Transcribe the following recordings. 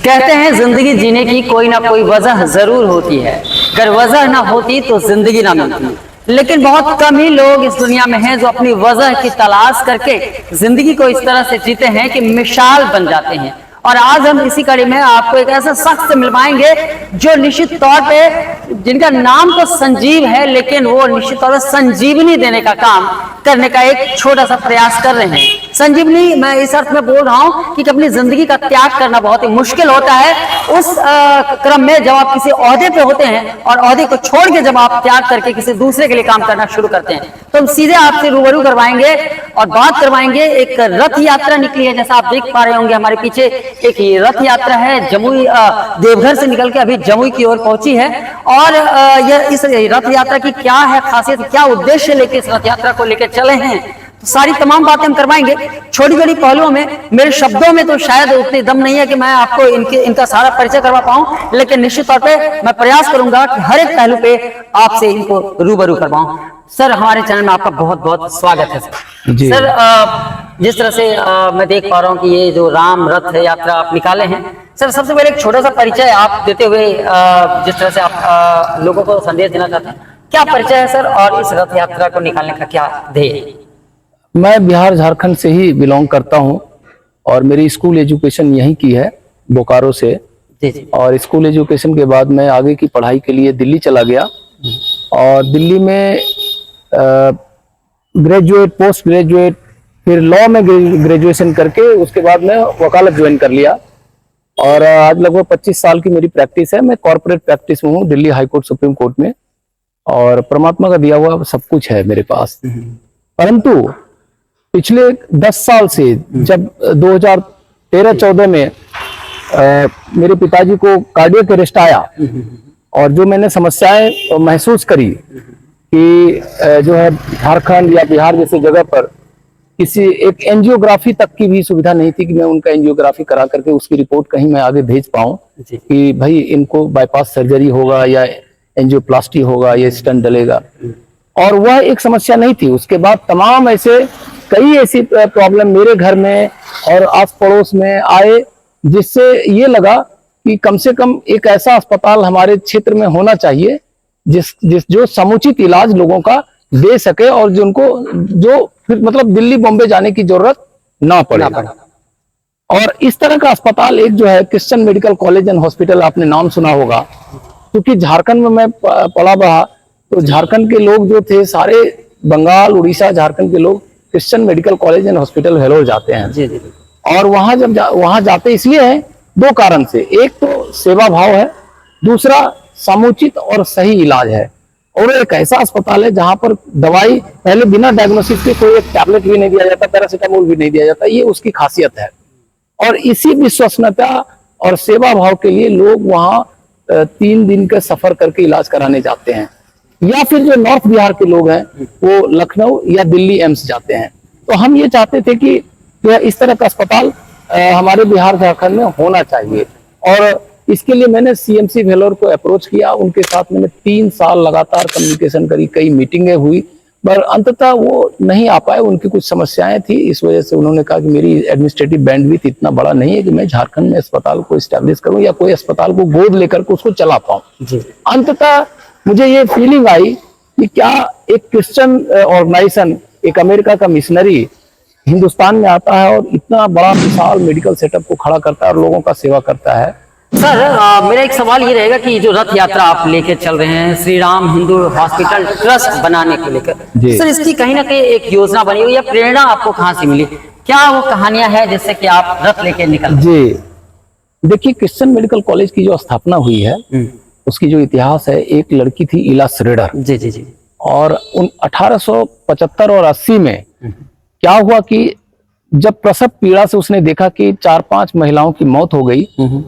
कहते हैं जिंदगी जीने की कोई ना कोई वजह जरूर होती है, अगर वजह ना होती तो जिंदगी ना मिलती। लेकिन बहुत कम ही लोग इस दुनिया में हैं जो अपनी वजह की तलाश करके जिंदगी को इस तरह से जीते हैं कि मिसाल बन जाते हैं। और आज हम इसी कड़ी में आपको एक ऐसा शख्स से मिलवाएंगे जो निश्चित तौर पे, जिनका नाम तो संजीव है, लेकिन वो निश्चित तौर पर संजीवनी देने का काम करने का एक छोटा सा प्रयास कर रहे हैं। संजीवनी मैं इस अर्थ में बोल रहा हूं कि अपनी जिंदगी का त्याग करना बहुत ही मुश्किल होता है। उस क्रम में जब आप किसी ओहदे पे होते हैं और ओहदे को छोड़ के जब आप त्याग करके किसी दूसरे के लिए काम करना शुरू करते हैं, तो हम सीधे आपसे रूबरू करवाएंगे और बात करवाएंगे। एक रथ यात्रा निकली है, जैसा आप देख पा रहे होंगे हमारे पीछे एक ये रथ यात्रा है। जमुई देवघर से निकल के अभी जमुई की ओर पहुंची है। और यह इस रथ यात्रा की क्या है खासियत, क्या उद्देश्य लेके इस रथ यात्रा को लेकर चले हैं, तो सारी तमाम बातें हम करवाएंगे। छोटी छोटी पहलुओं में, मेरे शब्दों में तो शायद उतनी दम नहीं है कि मैं आपको इनका सारा परिचय करवा पाऊं, लेकिन निश्चित तौर पे मैं प्रयास करूंगा कि हर एक पहलू पे आपसे इनको रूबरू करवाऊं। सर, हमारे चैनल में आपका बहुत बहुत स्वागत है सर। सर, जिस तरह से मैं देख पा रहा हूँ कि ये जो राम रथ यात्रा आप निकाले हैं, सर सबसे पहले एक छोटा सा परिचय आप देते हुए जिस तरह से आप लोगों को संदेश देना चाहते हैं, क्या परिचय है सर, और इस रथ यात्रा को निकालने का क्या ध्येय? मैं बिहार झारखंड से ही बिलोंग करता हूं और मेरी स्कूल एजुकेशन यहीं की है, बोकारो से। जी। और स्कूल एजुकेशन के बाद मैं आगे की पढ़ाई के लिए दिल्ली चला गया और दिल्ली में ग्रेजुएट, पोस्ट ग्रेजुएट, फिर लॉ में ग्रेजुएशन करके उसके बाद मैं वकालत ज्वाइन कर लिया। और आज लगभग 25 साल की मेरी प्रैक्टिस है। मैं कॉर्पोरेट प्रैक्टिस में हूँ, Delhi high court, supreme court में, और परमात्मा का दिया हुआ सब कुछ है मेरे पास। परंतु पिछले 10 साल से, जब 2013-14 में मेरे पिताजी को कार्डियक अरेस्ट आया और जो मैंने समस्याएं महसूस करी कि जो है झारखंड या बिहार जैसे जगह पर किसी एक एंजियोग्राफी तक की भी सुविधा नहीं थी कि मैं उनका एंजियोग्राफी करा करके उसकी रिपोर्ट कहीं मैं आगे भेज पाऊं कि भाई इनको बाईपास सर्जरी होगा या एंजियोप्लास्टी होगा या स्टंट डलेगा, और वह एक समस्या नहीं थी। उसके बाद तमाम कई ऐसी प्रॉब्लम मेरे घर में और आस पड़ोस में आए, जिससे ये लगा कि कम से कम एक ऐसा अस्पताल हमारे क्षेत्र में होना चाहिए जो समुचित इलाज लोगों का दे सके और जो फिर मतलब दिल्ली बॉम्बे जाने की जरूरत ना पड़े। और इस तरह का अस्पताल एक जो है Christian medical college and hospital, आपने नाम सुना होगा, क्योंकि झारखंड में मैं पला बढ़ा, तो झारखंड के लोग जो थे सारे बंगाल, उड़ीसा, झारखंड के लोग Christian medical college and hospital Vellore जाते हैं। जी। और वहां जाते इसलिए हैं, दो कारण से। एक तो सेवा भाव है, दूसरा समुचित और सही इलाज है। और एक ऐसा अस्पताल है जहां पर दवाई पहले बिना डायग्नोसिस के कोई एक टैबलेट भी नहीं दिया जाता, पैरासीटामोल भी नहीं दिया जाता। ये उसकी खासियत है। और इसी विश्वसनीयता और सेवा भाव के लिए लोग वहां 3 दिन का सफर करके इलाज कराने जाते हैं। या फिर जो नॉर्थ बिहार के लोग हैं वो लखनऊ या दिल्ली एम्स जाते हैं। तो हम ये चाहते थे कि इस तरह का अस्पताल हमारे बिहार झारखंड में होना चाहिए, और इसके लिए मैंने सीएमसी वेलोर को अप्रोच किया। उनके साथ मैंने 3 साल लगातार कम्युनिकेशन करी, कई मीटिंगें हुई, पर अंततः वो नहीं आ पाए। उनकी कुछ समस्याएं थी, इस वजह से उन्होंने कहा कि मेरी एडमिनिस्ट्रेटिव बैंडविड्थ इतना बड़ा नहीं है कि मैं झारखंड में अस्पताल को एस्टेब्लिश करूं या कोई अस्पताल को गोद लेकर के उसको चला पाऊं। अंततः मुझे ये फीलिंग आई कि क्या एक क्रिश्चियन ऑर्गेनाइजेशन, एक अमेरिका का मिशनरी हिंदुस्तान में आता है और इतना बड़ा विशाल मेडिकल सेटअप को खड़ा करता है और लोगों का सेवा करता है। सर, मेरा एक सवाल ये रहेगा कि जो रथ यात्रा आप लेके चल रहे हैं श्री राम हिंदू हॉस्पिटल ट्रस्ट बनाने को लेकर, सर इसकी कहीं ना कहीं एक योजना बनी हुई है, प्रेरणा आपको कहाँ से मिली? क्या वो कहानियां हैं जिससे कि आप रथ लेके निकल? जी देखिए, क्रिश्चियन मेडिकल कॉलेज की जो स्थापना हुई है उसकी जो इतिहास है, एक लड़की थी इला श्रेडर। जी। और 1875 और 80 में क्या हुआ कि जब प्रसव पीड़ा से उसने देखा कि 4-5 महिलाओं की मौत हो गई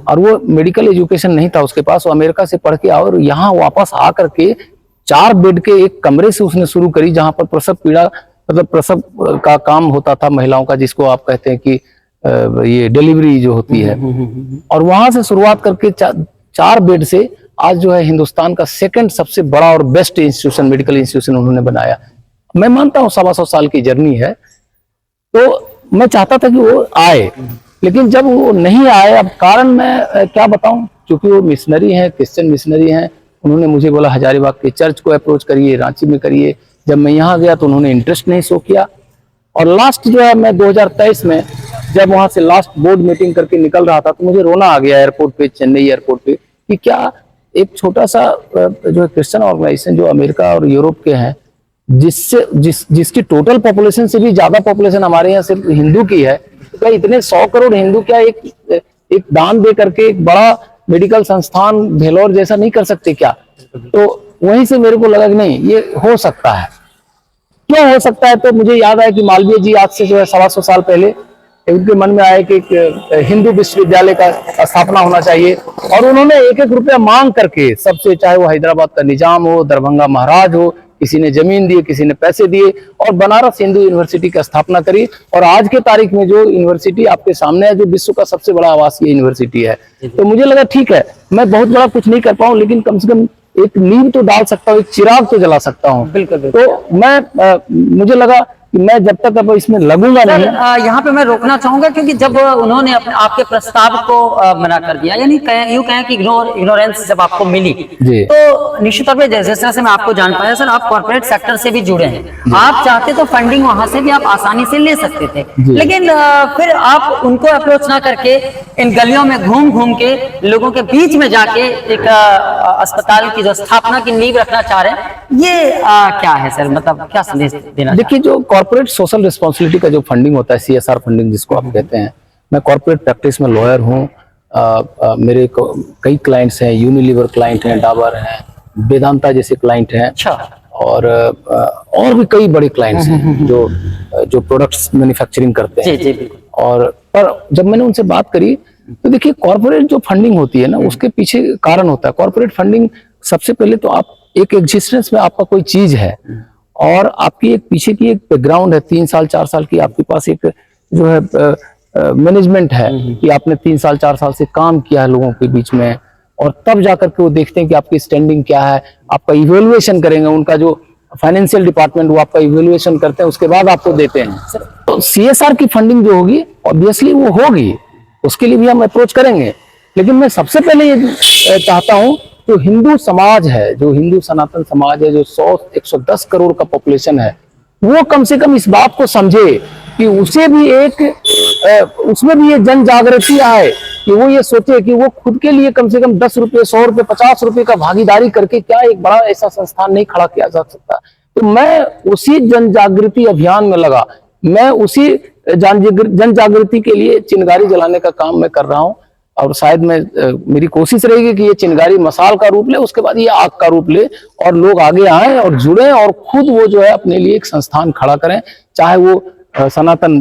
और वो मेडिकल एजुकेशन नहीं था उसके पास, वो अमेरिका से पढ़ के आया और यहाँ वापस आकर के 4 बेड के एक कमरे से उसने शुरू करी, जहां पर प्रसव पीड़ा मतलब प्रसव का काम होता था महिलाओं का, जिसको आप कहते हैं कि ये डिलीवरी जो होती है। और वहां से शुरुआत करके 4 बेड से आज जो है हिंदुस्तान का 2nd सबसे बड़ा और बेस्ट इंस्टीट्यूशन, मेडिकल इंस्टीट्यूशन उन्होंने बनाया। मैं मानता हूँ 125 साल की जर्नी है, तो मैं चाहता था कि वो आए। लेकिन जब वो नहीं आए, अब कारण मैं क्या बताऊं, क्योंकि वो मिशनरी हैं, क्रिश्चियन मिशनरी हैं। उन्होंने मुझे बोला हजारीबाग के चर्च को अप्रोच करिए, रांची में करिए। जब मैं यहाँ गया तो उन्होंने इंटरेस्ट नहीं शो किया। और लास्ट जो है, मैं 2023 में जब वहां से लास्ट बोर्ड मीटिंग करके निकल रहा था, तो मुझे रोना आ गया एयरपोर्ट पे, चेन्नई एयरपोर्ट पे, कि क्या एक छोटा सा जो क्रिश्चियन ऑर्गेनाइजेशन जो अमेरिका और यूरोप के हैं, जिसकी टोटल पॉपुलेशन से भी ज्यादा पॉपुलेशन हमारे यहाँ सिर्फ हिंदू की है, तो क्या इतने 100 करोड़ हिंदू क्या एक दान दे करके एक बड़ा मेडिकल संस्थान भेलोर जैसा नहीं कर सकते क्या? तो वहीं से मेरे को लगा कि नहीं, ये हो सकता है। क्यों हो सकता है? तो मुझे याद आया कि मालवीय जी आज से जो है 125 साल पहले उनके मन में आया कि एक हिंदू विश्वविद्यालय का स्थापना होना चाहिए, और उन्होंने 1-1 रुपया मांग करके सबसे, चाहे वो हैदराबाद का निजाम हो, दरभंगा महाराज हो, किसी ने जमीन दी, किसी ने पैसे दिए, और बनारस हिंदू यूनिवर्सिटी की स्थापना करी। और आज के तारीख में जो यूनिवर्सिटी आपके सामने है, जो विश्व का सबसे बड़ा आवासीय यूनिवर्सिटी है। तो मुझे लगा ठीक है, मैं बहुत बड़ा कुछ नहीं कर पाऊं, लेकिन कम से कम एक नींव तो डाल सकता हूँ, एक चिराग तो जला सकता हूँ। बिल्कुल। तो मैं मुझे लगा कि मैं जब तक अब इसमें लगूंगा नहीं। यहाँ पे मैं रोकना चाहूंगा, क्योंकि जब उन्होंने आपके प्रस्ताव को मना कर दिया, यानी यूं कहें कि इग्नोरेंस जब आपको मिली, तो निश्चित तौर पे जिस तरह से मैं आपको जान पाया, सर आप कॉर्पोरेट सेक्टर से भी जुड़े हैं, आप चाहते तो फंडिंग वहां से भी आप आसानी से ले सकते थे, लेकिन फिर आप उनको अप्रोच ना करके इन गलियों में घूम घूम के लोगों के बीच में जाके एक अस्पताल की जो स्थापना की नींव रखना चाह रहे हैं, ये क्या है सर? मतलब क्या संदेश देना? देखिए, जो कॉर्पोरेट सोशल रिस्पॉन्सिबिलिटी का जो फंडिंग होता है, CSR फंडिंग जिसको आप कहते हैं, मैं कॉर्पोरेट प्रैक्टिस में लॉयर हूँ। मेरे कई क्लाइंट्स हैं, यूनिलीवर क्लाइंट हैं, डाबर हैं, वेदांता जैसे क्लाइंट हैं। अच्छा। और भी कई बड़े क्लाइंट्स हैं जो प्रोडक्ट्स मैन्युफैक्चरिंग करते हैं। जी, जी। और पर जब मैंने उनसे बात करी, तो देखिए कॉर्पोरेट जो फंडिंग होती है ना, उसके पीछे कारण होता है। कॉर्पोरेट फंडिंग सबसे पहले तो आप एक एग्जिस्टेंस में आपका कोई चीज है, और आपकी एक पीछे की एक बैकग्राउंड है, 3 साल 4 साल की आपके पास एक जो है मैनेजमेंट है, कि आपने 3 साल 4 साल से काम किया है लोगों के बीच में, और तब जाकर के वो देखते हैं कि आपकी स्टैंडिंग क्या है, आपका इवेल्युएशन करेंगे। उनका जो फाइनेंशियल डिपार्टमेंट, वो आपका इवेल्युएशन करते हैं, उसके बाद आपको देते हैं। तो CSR की फंडिंग जो होगी, ऑब्वियसली वो होगी, उसके लिए भी हम अप्रोच करेंगे। लेकिन मैं सबसे पहले ये चाहता हूं, जो हिंदू समाज है, जो हिंदू सनातन समाज है, जो 110 करोड़ का पॉपुलेशन है, वो कम से कम इस बात को समझे कि उसे भी उसमें भी ये जन जागृति आए, कि वो ये सोचे कि वो खुद के लिए कम से कम 10 रुपये, 100 रुपये, 50 रुपये का भागीदारी करके क्या एक बड़ा ऐसा संस्थान नहीं खड़ा किया जा सकता। तो मैं उसी जन जागृति अभियान में लगा, मैं उसी जन जागृति के लिए चिंगारी जलाने का काम मैं कर रहा हूँ। और शायद मेरी कोशिश रहेगी कि ये चिंगारी मसाल का रूप ले, उसके बाद ये आग का रूप ले, और लोग आगे आए और जुड़े, और खुद वो जो है अपने लिए एक संस्थान खड़ा करें, चाहे वो सनातन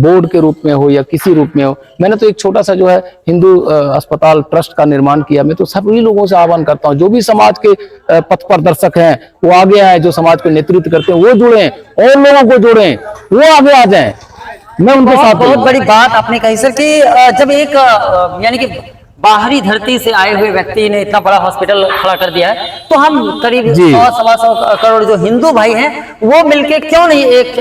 बोर्ड के रूप में हो या किसी रूप में हो। मैंने तो एक छोटा सा जो है हिंदू अस्पताल ट्रस्ट का निर्माण किया। मैं तो सभी लोगों से आह्वान करता हूँ, जो भी समाज के पथ प्रदर्शक हैं वो आगे आए, जो समाज को नेतृत्व करते हैं वो जुड़े, और लोगों को जोड़ें, वो आगे आ जाएं। मैं उनके साथ। बहुत बड़ी बात आपने कही सर, कि जब एक यानी कि बाहरी धरती से आए हुए व्यक्ति ने इतना बड़ा हॉस्पिटल खड़ा कर दिया है, तो हम करीब 100-125 करोड़ जो हिंदू भाई हैं, वो मिलके क्यों नहीं एक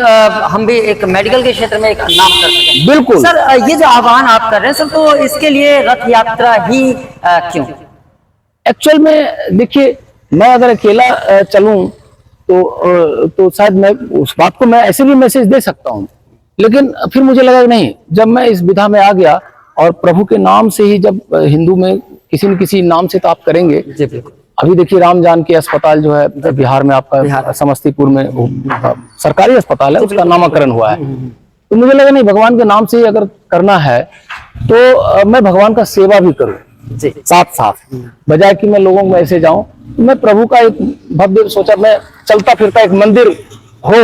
हम भी एक मेडिकल के क्षेत्र में एक नाम कर सकें? बिल्कुल सर, ये जो आह्वान आप कर रहे हैं सर, तो इसके लिए रथ यात्रा ही क्यों? एक्चुअल में देखिए, मैं अगर अकेला चलूं तो शायद मैं उस बात को मैं ऐसे भी मैसेज दे सकता हूं, लेकिन फिर मुझे लगा कि नहीं, जब मैं इस विधा में आ गया, और प्रभु के नाम से ही, जब हिंदू में किसी न किसी नाम से तो आप करेंगे। अभी देखिए राम जानकी अस्पताल जो है बिहार में, आपका समस्तीपुर में सरकारी अस्पताल है, उसका नामकरण हुआ है। तो मुझे लगा नहीं, भगवान के नाम से ही अगर करना है तो मैं भगवान का सेवा भी करूं साथ साथ, बजाय कि मैं लोगों में ऐसे जाऊं। तो मैं प्रभु का एक भव्य सोचा, मैं चलता फिरता एक मंदिर हो,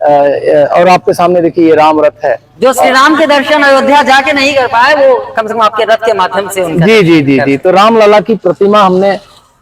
और आपके सामने देखिए ये राम रथ है। जो श्री राम के दर्शन अयोध्या जाके नहीं कर पाए, वो कम से कम आपके रथ के माध्यम से उनका जी। तो राम लला की प्रतिमा हमने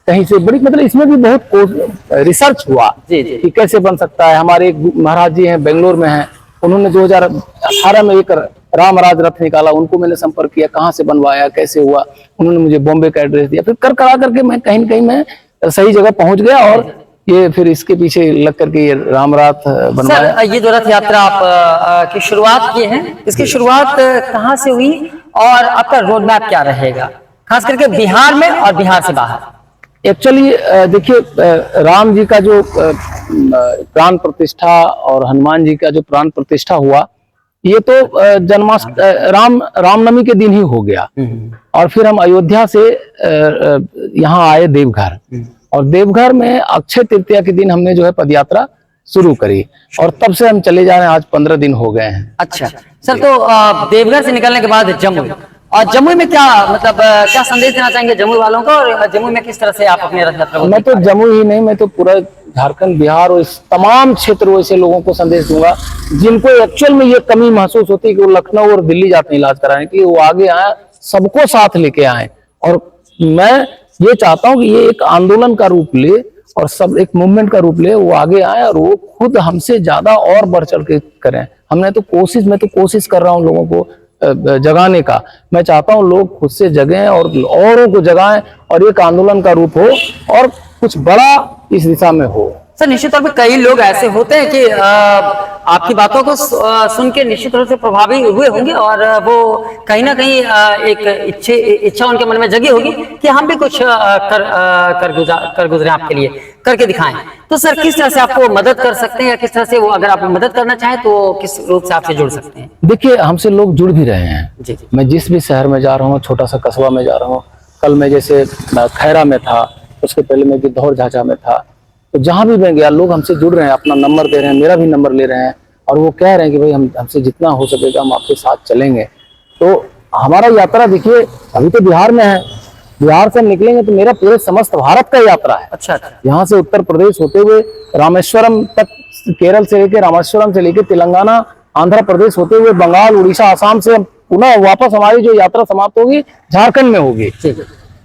कहीं से बड़ी, मतलब इसमें भी बहुत रिसर्च हुआ कि कैसे बन सकता है। हमारे एक महाराज जी हैं, बेंगलोर में हैं, उन्होंने 2018 में एक रामराज रथ निकाला, उनको मैंने संपर्क किया, कहाँ से बनवाया, कैसे हुआ, उन्होंने मुझे बॉम्बे का एड्रेस दिया। फिर कर करा करके मैं कहीं न कहीं मैं सही जगह पहुंच गया, और ये फिर इसके पीछे लग करके ये रामराथ बनवाया। सर ये जो रथ यात्रा आप की शुरुआत की है, इसकी शुरुआत कहाँ से हुई और आपका रोड मैप क्या रहेगा, खास करके बिहार में और बिहार से बाहर? एक्चुअली देखिए, राम जी का जो प्राण प्रतिष्ठा और हनुमान जी का जो प्राण प्रतिष्ठा हुआ, ये तो रामनवमी के दिन ही हो गया। और फिर हम अयोध्या से यहाँ आए देवघर, और देवघर में अक्षय तृतीया के दिन हमने जो है पदयात्रा शुरू करी, और तब से हम चले जा रहे हैं। आज 15 दिन हो गए हैं। अच्छा सर, तो देवघर से निकलने के बाद जम्मू, और जम्मू में क्या मतलब क्या संदेश देना चाहेंगे जम्मू वालों को, और जम्मू में किस तरह से आप अपने रथ यात्रा? मैं तो जम्मू ही नहीं, मैं तो पूरा झारखंड, बिहार और इस तमाम क्षेत्रों से लोगों को संदेश दूंगा जिनको एक्चुअल में ये कमी महसूस होती है कि वो लखनऊ और दिल्ली जाते हैं इलाज कराने के लिए, वो आगे आए, सबको साथ लेके आए। और मैं ये चाहता हूँ कि ये एक आंदोलन का रूप ले और सब एक मूवमेंट का रूप ले, वो आगे आए और वो खुद हमसे ज्यादा और बढ़ चढ़ के करें। मैं तो कोशिश कर रहा हूँ लोगों को जगाने का। मैं चाहता हूँ लोग खुद से जगें और औरों को जगाएं, और एक आंदोलन का रूप हो और कुछ बड़ा इस दिशा में हो। सर निश्चित तौर पे कई लोग ऐसे होते हैं कि आपकी बातों को सुन के निश्चित रूप से प्रभावी हुए होंगे, और वो कहीं ना कहीं एक इच्छा उनके मन में जगी होगी कि हम भी कुछ कर गुजरे आपके लिए, करके दिखाएं। तो सर किस तरह से आपको मदद कर सकते हैं, या किस तरह से वो, अगर आप मदद करना चाहें तो किस रूप से आपसे जुड़ सकते हैं? देखिए, हमसे लोग जुड़ भी रहे हैं जी। मैं जिस भी शहर में जा रहा हूँ, छोटा सा कस्बा में जा रहा हूँ, कल मैं जैसे खैरा में था, उसके पहले मैं गिद्धौर झाझा में था, तो जहां भी मैं गया लोग हमसे जुड़ रहे हैं, अपना नंबर दे रहे हैं, मेरा भी नंबर ले रहे हैं, और वो कह रहे हैं कि भाई हमसे जितना हो सकेगा हम आपके साथ चलेंगे। तो हमारा यात्रा देखिए अभी तो बिहार में है, बिहार से हम निकलेंगे तो मेरा पूरे समस्त भारत का यात्रा है। अच्छा। यहाँ से उत्तर प्रदेश होते हुए रामेश्वरम तक, केरल से लेकर रामेश्वरम से लेकर तेलंगाना, आंध्र प्रदेश होते हुए बंगाल, उड़ीसा, आसाम से पुनः वापस हमारी जो यात्रा समाप्त होगी झारखंड में होगी।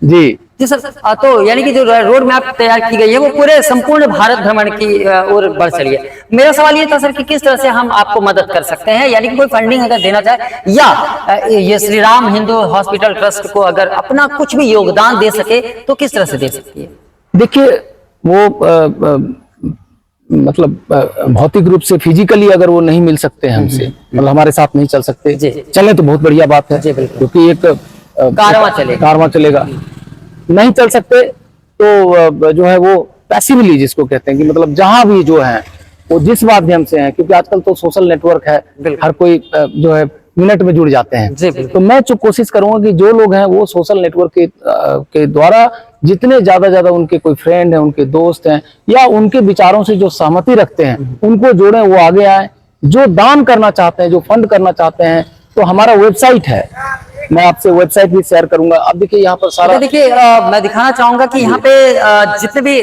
जी सर, तो यानी कि जो रोड मैप तैयार की गई है वो पूरे संपूर्ण भारत भ्रमण की ओर बढ़ चली है। मेरा सवाल ये था सर कि किस तरह से हम आपको मदद कर सकते हैं, यानी कि कोई फंडिंग अगर देना चाहे, या ये श्री राम हिंदू हॉस्पिटल ट्रस्ट को अगर अपना कुछ भी योगदान दे सके तो किस तरह से दे सकती है? देखिए, वो मतलब भौतिक रूप से फिजिकली अगर वो नहीं मिल सकते हैं हमसे, मतलब हमारे साथ नहीं चल सकते, चले तो बहुत बढ़िया बात है, क्योंकि एक कारवां चलेगा। नहीं चल सकते तो जो है वो पैसिवली जिसको कहते हैं कि मतलब जहां भी जो है वो जिस माध्यम से है, क्योंकि आजकल तो सोशल नेटवर्क है, हर कोई जो है मिनट में जुड़ जाते हैं। तो मैं जो कोशिश करूंगा कि जो लोग हैं वो सोशल नेटवर्क के द्वारा जितने ज्यादा उनके कोई फ्रेंड हैं, उनके दोस्त हैं, या उनके विचारों से जो सहमति रखते हैं उनको जोड़ें, वो आगे आए। जो दान करना चाहते हैं, जो फंड करना चाहते हैं, तो हमारा वेबसाइट है, मैं आपसे वेबसाइट भी शेयर करूंगा। अब देखिए यहाँ पर सारा, देखिए मैं दिखाना चाहूंगा कि यहाँ पे जितने भी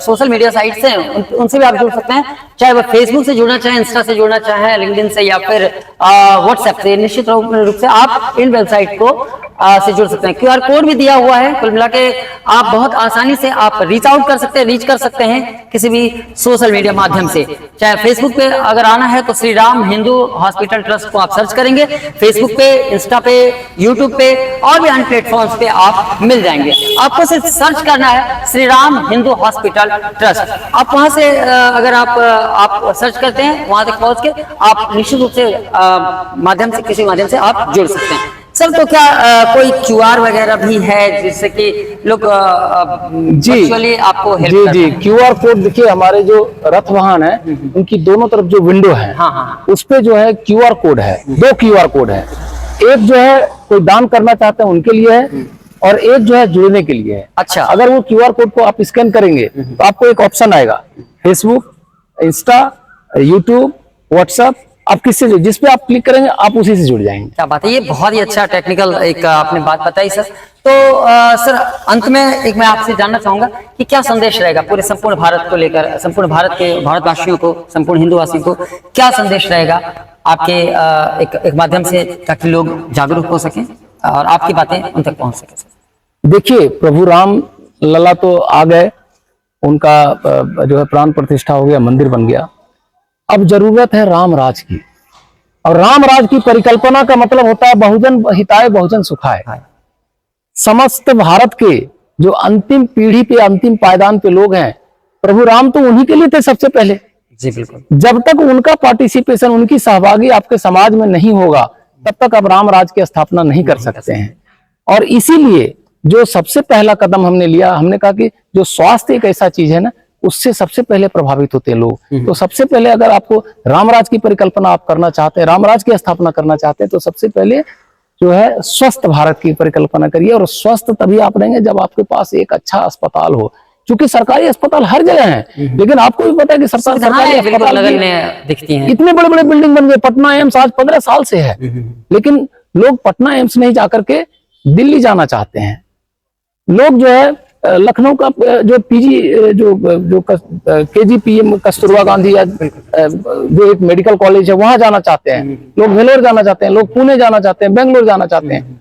सोशल मीडिया साइट्स हैं उनसे भी आप जुड़ सकते हैं, चाहे वो फेसबुक से जुड़ना चाहे, इंस्टा से जुड़ना चाहे, लिंक्डइन से, या फिर व्हाट्सएप से। निश्चित रूप से आप इन वेबसाइट को से जुड़ सकते हैं। QR कोड भी दिया हुआ है। कुल मिला के आप बहुत आसानी से आप रीच आउट कर सकते हैं, रीच कर सकते हैं किसी भी सोशल मीडिया माध्यम से। चाहे फेसबुक पे अगर आना है तो श्री राम हिंदू हॉस्पिटल ट्रस्ट को आप सर्च करेंगे, फेसबुक पे, इंस्टा पे, यूट्यूब पे और भी अन्य प्लेटफॉर्म्स पे आप मिल जाएंगे। आपको सिर्फ सर्च करना है श्री राम हिंदू हॉस्पिटल ट्रस्ट। आप वहां से अगर आप सर्च करते हैं, वहां तक पहुंच के आप निश्चित रूप से माध्यम से, किसी माध्यम से आप जुड़ सकते हैं। सर तो क्या कोई QR वगैरह भी है जिससे कि लोग आपको हेल्प जी QR कोड देखिए, हमारे जो रथ वाहन है उनकी दोनों तरफ जो विंडो है, उस पे जो है QR कोड है। 2 QR कोड है, एक जो है कोई दान करना चाहते हैं उनके लिए है, और एक जो है जुड़ने के लिए है। अच्छा। अगर वो QR कोड को आप स्कैन करेंगे तो आपको एक ऑप्शन आएगा, फेसबुक, इंस्टा, यूट्यूब, व्हाट्सएप, आप किससे, जिस पे आप क्लिक करेंगे आप उसी से जुड़ जाएंगे। क्या बात है, ये बहुत ही अच्छा टेक्निकल एक आपने बात बताई सर। तो सर अंत में एक मैं आपसे जानना चाहूंगा कि क्या संदेश रहेगा पूरे संपूर्ण भारत को लेकर, संपूर्ण भारत के भारतवासियों को, संपूर्ण हिंदूवासियों को क्या संदेश रहेगा आपके एक माध्यम से, ताकि लोग जागरूक हो सकें और आपकी बातें उन तक पहुंच सके? देखिए, प्रभु राम लला तो आ गए, उनका जो है प्राण प्रतिष्ठा हो गया, मंदिर बन गया। अब जरूरत है राम राज की, और राम राज की परिकल्पना का मतलब होता है बहुजन हिताय बहुजन सुखाय। समस्त भारत के जो अंतिम पीढ़ी पे, अंतिम पायदान पे लोग हैं, प्रभु राम तो उन्हीं के लिए थे सबसे पहले। जी बिल्कुल। जब तक उनका पार्टिसिपेशन, उनकी सहभागी आपके समाज में नहीं होगा, तब तक आप राम राज की स्थापना नहीं कर सकते हैं। और इसीलिए जो सबसे पहला कदम हमने लिया, हमने कहा कि जो स्वास्थ्य एक ऐसा चीज है ना, उससे सबसे पहले प्रभावित होते हैं लोग। तो सबसे पहले अगर आपको रामराज की परिकल्पना आप करना चाहते हैं, रामराज की स्थापना करना चाहते हैं, तो सबसे पहले जो है स्वस्थ भारत की परिकल्पना करिए। और स्वस्थ तभी आप रहेंगे जब आपके पास एक अच्छा अस्पताल हो, क्योंकि सरकारी अस्पताल हर जगह हैं, लेकिन आपको भी पता है कि सरकारी अस्पताल दिखती हैं, इतने बड़े बड़े बिल्डिंग बन गए। पटना एम्स आज 15 साल से है, लेकिन लोग पटना एम्स नहीं जाकर के दिल्ली जाना चाहते हैं। लोग जो है लखनऊ का जो पीजी जो KGPM कस्तूरबा गांधी या जो एक मेडिकल कॉलेज है वहां जाना चाहते हैं। लोग वेलोर जाना चाहते हैं, लोग पुणे जाना चाहते हैं, बेंगलोर जाना चाहते हैं।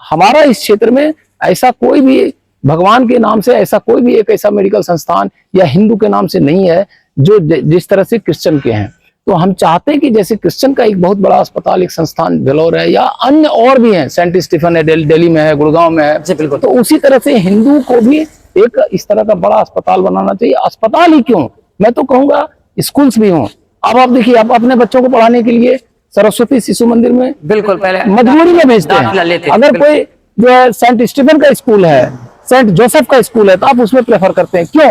हमारा इस क्षेत्र में ऐसा कोई भी भगवान के नाम से ऐसा कोई भी एक ऐसा मेडिकल संस्थान या हिंदू के नाम से नहीं है जो जिस तरह से क्रिश्चियन के हैं। तो हम चाहते हैं कि जैसे क्रिश्चियन का एक बहुत बड़ा अस्पताल, एक संस्थान वेलोर है, या अन्य और भी हैं, सेंट स्टीफन है, दिल्ली में है, गुड़गांव में है, तो उसी तरह से हिंदू को भी एक इस तरह का बड़ा अस्पताल बनाना चाहिए। अस्पताल ही क्यों, मैं तो कहूंगा स्कूल्स भी हों। अब आप देखिए, आप अपने बच्चों को पढ़ाने के लिए सरस्वती शिशु मंदिर में बिल्कुल पहले मजबूरी में भेजते हैं। अगर कोई जो है सेंट स्टीफन का स्कूल है, सेंट जोसेफ का स्कूल है, तो आप उसमें प्रेफर करते हैं। क्यों?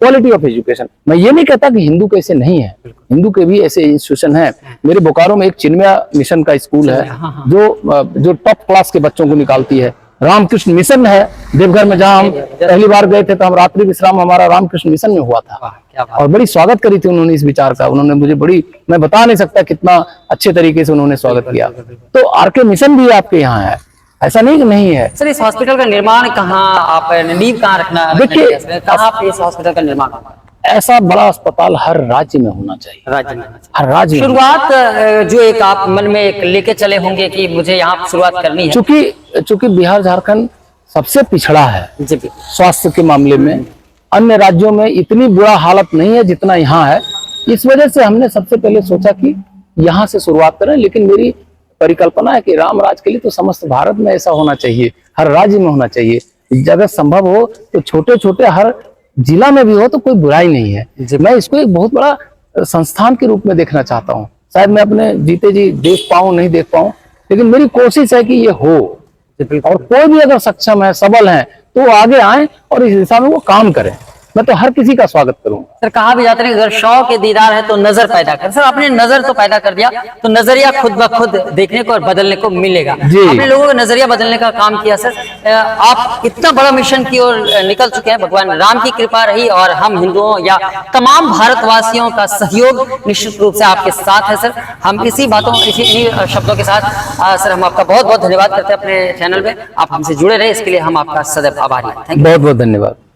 Quality of education. मैं ये नहीं कहता कि हिंदू के ऐसे नहीं है, हिंदू के भी ऐसे इंस्टीट्यूशन है। मेरे बोकारो में एक चिन्मया मिशन का स्कूल है जो टॉप क्लास के बच्चों को निकालती है। रामकृष्ण मिशन है देवघर में, जहां हम पहली बार गए थे तो हम रात्रि विश्राम हमारा रामकृष्ण मिशन में हुआ था, और बड़ी स्वागत करी थी उन्होंने इस विचार का। उन्होंने मुझे बड़ी, मैं बता नहीं सकता कितना अच्छे तरीके से उन्होंने स्वागत किया। तो RK मिशन भी आपके यहाँ है, ऐसा नहीं कि नहीं है। सर, इस हॉस्पिटल का निर्माण कहाँ, आप नींव कहाँ रखना, देखिए कहाँ पे इस हॉस्पिटल का निर्माण होगा? ऐसा बड़ा अस्पताल हर राज्य में होना चाहिए, राज्य में, हर राज्य में। शुरुआत जो एक आप मन में एक लेके चले होंगे कि मुझे यहाँ शुरुआत करनी है, चूंकि बिहार झारखंड सबसे पिछड़ा है जी स्वास्थ्य के मामले में। अन्य राज्यों में इतनी बुरा हालत नहीं है जितना यहाँ है। इस वजह से हमने सबसे पहले सोचा कि यहाँ से शुरुआत करें। लेकिन मेरी परिकल्पना है कि राम राज के लिए तो समस्त भारत में ऐसा होना चाहिए, हर राज्य में होना चाहिए। अगर संभव हो तो छोटे छोटे हर जिला में भी हो तो कोई बुराई नहीं है। मैं इसको एक बहुत बड़ा संस्थान के रूप में देखना चाहता हूँ। शायद मैं अपने जीते जी देख पाऊं, नहीं देख पाऊं, लेकिन मेरी कोशिश है कि ये हो। और कोई भी अगर सक्षम है, सबल है, तो वो आगे आए और इस दिशा में वो काम करें। मैं तो हर किसी का स्वागत करूंगा। सर, कहा भी जाता है अगर शौक के दीदार है तो नजर पैदा कर। सर, आपने नजर तो पैदा कर दिया, तो नजरिया खुद ब खुद देखने को और बदलने को मिलेगा। आपने लोगों का नजरिया बदलने का काम किया। सर, आप इतना बड़ा मिशन की ओर निकल चुके हैं। भगवान राम की कृपा रही और हम हिंदुओं या तमाम भारतवासियों का सहयोग निश्चित रूप से आपके साथ है। सर, हम इसी शब्दों के साथ सर हम आपका बहुत बहुत धन्यवाद करते हैं अपने चैनल में। आप हमसे जुड़े रहे, इसके लिए हम आपका सदैव आभारी हैं। बहुत बहुत धन्यवाद।